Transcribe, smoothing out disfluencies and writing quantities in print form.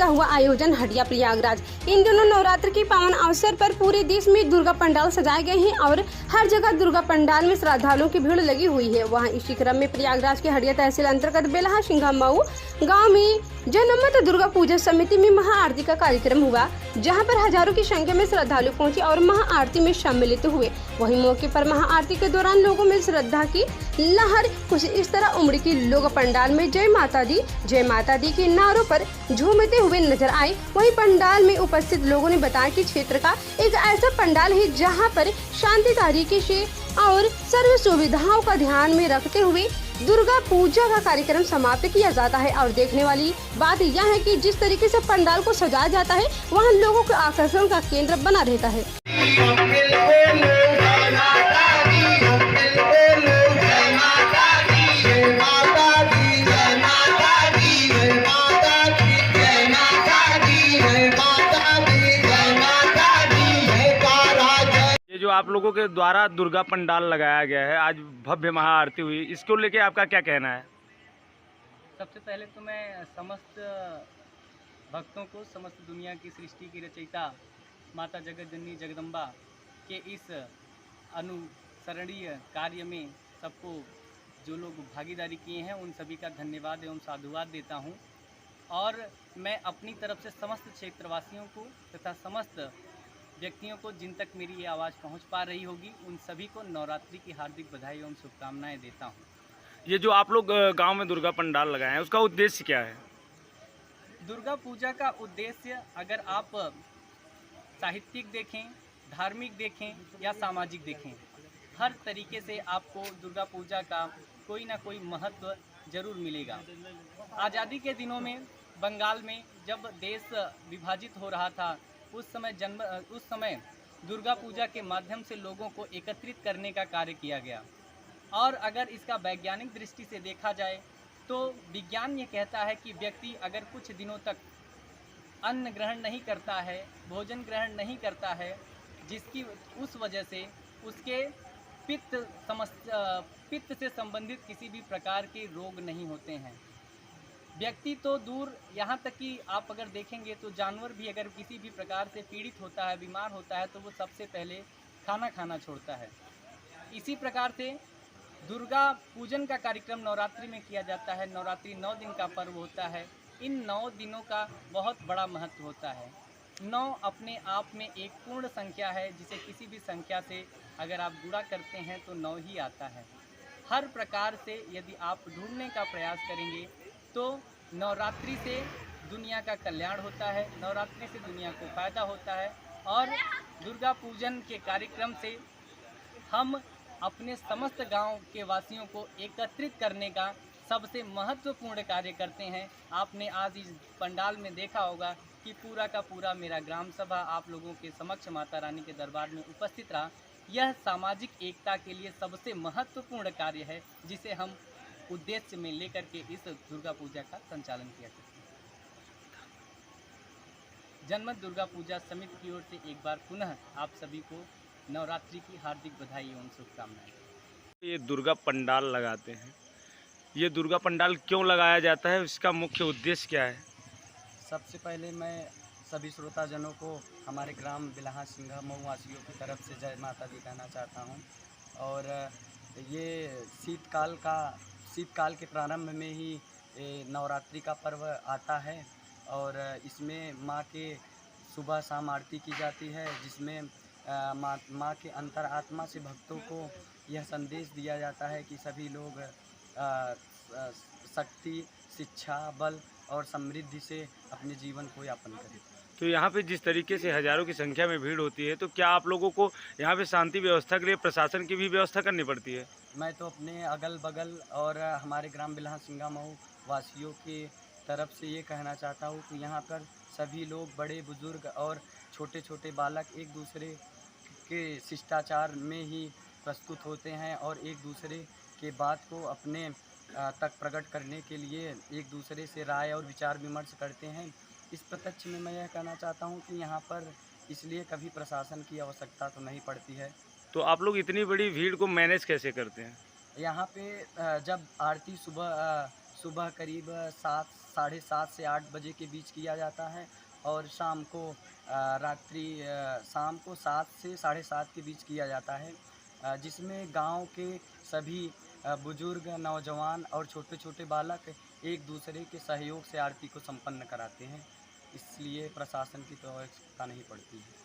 का हुआ आयोजन हटिया प्रयागराज। इन दिनों नवरात्र के पावन अवसर पर पूरे देश में दुर्गा पंडाल सजाए गए हैं और हर जगह दुर्गा पंडाल में श्रद्धालुओं की भीड़ लगी हुई है। वहां इसी क्रम में प्रयागराज के हटिया तहसील अंतर्गत बेलहा सिंघा मऊ गाँव में जनमत दुर्गा पूजा समिति में महाआरती का कार्यक्रम हुआ, जहां पर हजारों की संख्या में श्रद्धालु पहुंचे और महाआरती में सम्मिलित हुए। वहीं मौके पर महाआरती के दौरान लोगों में श्रद्धा की लहर कुछ इस तरह उमड़ी कि लोग पंडाल में जय माता दी के नारों पर झूमते हुए नजर आए। वहीं पंडाल में उपस्थित लोगों ने बताया कि क्षेत्र का एक ऐसा पंडाल है जहां पर शांति तरीके से और सर्व सुविधाओं का ध्यान में रखते हुए दुर्गा पूजा का कार्यक्रम समाप्त किया जाता है। और देखने वाली बात यह है कि जिस तरीके से पंडाल को सजाया जाता है वहाँ लोगों के आकर्षण का केंद्र बना रहता है। जो आप लोगों के द्वारा दुर्गा पंडाल लगाया गया है, आज भव्य महाआरती हुई, इसको लेके आपका क्या कहना है? सबसे पहले तो मैं समस्त भक्तों को, समस्त दुनिया की सृष्टि की रचयिता माता जगत जननी जगदम्बा के इस अनुसरणीय कार्य में सबको जो लोग भागीदारी किए हैं उन सभी का धन्यवाद एवं साधुवाद देता हूं। और मैं अपनी तरफ से समस्त क्षेत्रवासियों को तथा समस्त व्यक्तियों को जिन तक मेरी ये आवाज़ पहुंच पा रही होगी उन सभी को नवरात्रि की हार्दिक बधाई एवं शुभकामनाएं देता हूं। ये जो आप लोग गांव में दुर्गा पंडाल लगाए हैं, उसका उद्देश्य क्या है? दुर्गा पूजा का उद्देश्य अगर आप साहित्यिक देखें, धार्मिक देखें या सामाजिक देखें, हर तरीके से आपको दुर्गा पूजा का कोई ना कोई महत्व जरूर मिलेगा। आज़ादी के दिनों में बंगाल में जब देश विभाजित हो रहा था उस समय दुर्गा पूजा के माध्यम से लोगों को एकत्रित करने का कार्य किया गया। और अगर इसका वैज्ञानिक दृष्टि से देखा जाए तो विज्ञान ये कहता है कि व्यक्ति अगर कुछ दिनों तक अन्न ग्रहण नहीं करता है, भोजन ग्रहण नहीं करता है, जिसकी उस वजह से उसके पित्त से संबंधित किसी भी प्रकार के रोग नहीं होते हैं। व्यक्ति तो दूर, यहाँ तक कि आप अगर देखेंगे तो जानवर भी अगर किसी भी प्रकार से पीड़ित होता है, बीमार होता है, तो वो सबसे पहले खाना खाना छोड़ता है। इसी प्रकार से दुर्गा पूजन का कार्यक्रम नवरात्रि में किया जाता है। नवरात्रि 9 दिन का पर्व होता है। इन 9 दिनों का बहुत बड़ा महत्व होता है। 9 अपने आप में एक पूर्ण संख्या है, जिसे किसी भी संख्या से अगर आप गुणा करते हैं तो 9 ही आता है। हर प्रकार से यदि आप ढूंढने का प्रयास करेंगे तो नवरात्रि से दुनिया का कल्याण होता है, नवरात्रि से दुनिया को फायदा होता है। और दुर्गा पूजन के कार्यक्रम से हम अपने समस्त गांव के वासियों को एकत्रित करने का सबसे महत्वपूर्ण कार्य करते हैं। आपने आज इस पंडाल में देखा होगा कि पूरा का पूरा मेरा ग्राम सभा आप लोगों के समक्ष माता रानी के दरबार में उपस्थित रहा। यह सामाजिक एकता के लिए सबसे महत्वपूर्ण कार्य है, जिसे हम उद्देश्य में लेकर के इस दुर्गा पूजा का संचालन किया करते हैं। जनमत दुर्गा पूजा समिति की ओर से एक बार पुनः आप सभी को नवरात्रि की हार्दिक बधाई एवं शुभकामनाएं। ये दुर्गा पंडाल लगाते हैं, ये दुर्गा पंडाल क्यों लगाया जाता है, इसका मुख्य उद्देश्य क्या है? सबसे पहले मैं सभी श्रोताजनों को हमारे ग्राम बेलहा सिंघा मऊ वासियों की तरफ से जय माता दी कहना चाहता हूँ। और ये शीतकाल के प्रारंभ में ही नवरात्रि का पर्व आता है और इसमें माँ के सुबह शाम आरती की जाती है, जिसमें माँ के अंतर आत्मा से भक्तों को यह संदेश दिया जाता है कि सभी लोग शक्ति, शिक्षा, बल और समृद्धि से अपने जीवन को यापन करें। तो यहाँ पे जिस तरीके से हजारों की संख्या में भीड़ होती है, तो क्या आप लोगों को यहाँ पे शांति व्यवस्था के लिए प्रशासन की भी व्यवस्था करनी पड़ती है? मैं तो अपने अगल बगल और हमारे ग्राम बेलहा सिंघा मऊ वासियों की तरफ से ये कहना चाहता हूँ कि यहाँ पर सभी लोग, बड़े बुजुर्ग और छोटे छोटे बालक एक दूसरे के शिष्टाचार में ही प्रस्तुत होते हैं और एक दूसरे के बात को अपने तक प्रकट करने के लिए एक दूसरे से राय और विचार विमर्श करते हैं। इस प्रत्यक्ष में मैं यह कहना चाहता हूँ कि यहाँ पर इसलिए कभी प्रशासन की आवश्यकता तो नहीं पड़ती है। तो आप लोग इतनी बड़ी भीड़ को मैनेज कैसे करते हैं? यहाँ पे जब आरती सुबह करीब 7 साढ़े 7 से 8 बजे के बीच किया जाता है और शाम को शाम को 7 से साढ़े 7 के बीच किया जाता है, जिसमें गांव के सभी बुजुर्ग, नौजवान और छोटे छोटे बालक एक दूसरे के सहयोग से आरती को संपन्न कराते हैं। इसलिए प्रशासन की तो आवश्यकता नहीं पड़ती है।